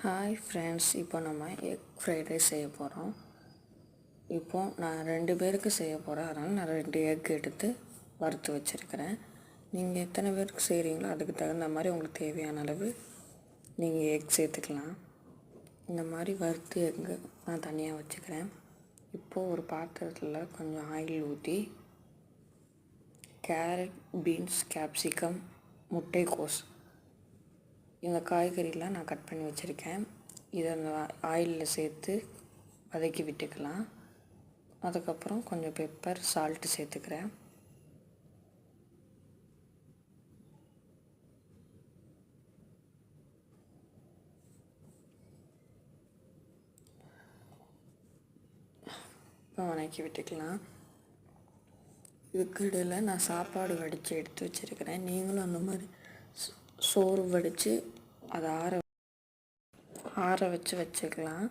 Hi friends, இப்போ நம்ம egg fried rice செய்ய போகிறோம். இப்போது நான் 2 பேருக்கு செய்ய போகிறேன், அதனால் நான் 2 எக் எடுத்து வறுத்து வச்சுருக்கிறேன். நீங்கள் எத்தனை பேருக்கு செய்கிறீங்களோ அதுக்கு தகுந்த மாதிரி உங்களுக்கு தேவையான அளவு நீங்கள் எக் சேர்த்துக்கலாம். இந்த மாதிரி வறுத்து எக்கு நான் தனியாக வச்சுக்கிறேன். இப்போது ஒரு பாத்திரத்தில் கொஞ்சம் ஆயில் ஊற்றி கேரட், பீன்ஸ், கேப்சிகம், முட்டைக்கோஸ் இந்த காய்கறிலாம் நான் கட் பண்ணி வச்சுருக்கேன். இதை அந்த ஆயிலில் சேர்த்து வதக்கி விட்டுக்கலாம். அதுக்கப்புறம் கொஞ்சம் பெப்பர், சால்ட்டு சேர்த்துக்கிறேன். இப்போ வதக்கி விட்டுக்கலாம். இதுக்கு இடையில் நான் சாப்பாடு வடித்து எடுத்து வச்சுருக்கிறேன். நீங்களும் அந்த மாதிரி சோறு வடித்து அதை ஆற வச்சு வச்சுக்கலாம்.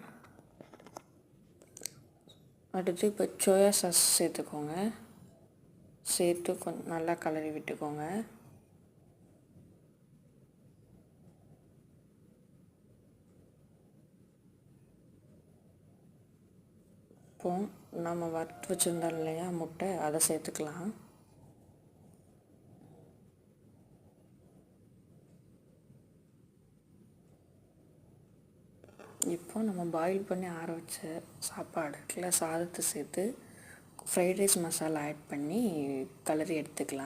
அடுத்து இப்போ சோயா சாஸ் சேர்த்துக்கோங்க. சேர்த்து கொஞ்சம் நல்லா கலரி விட்டுக்கோங்க. இப்போ நம்ம வறுத்து வச்சுருந்தோம் இல்லையா முட்டை, அதை சேர்த்துக்கலாம். இப்போ நம்ம பாயில் பண்ணி ஆற வச்ச சாப்பாடு சாதத்தை சேர்த்து ஃப்ரைட் ரைஸ் மசாலா ஆட் பண்ணி கலரி எடுத்துக்கலாம்.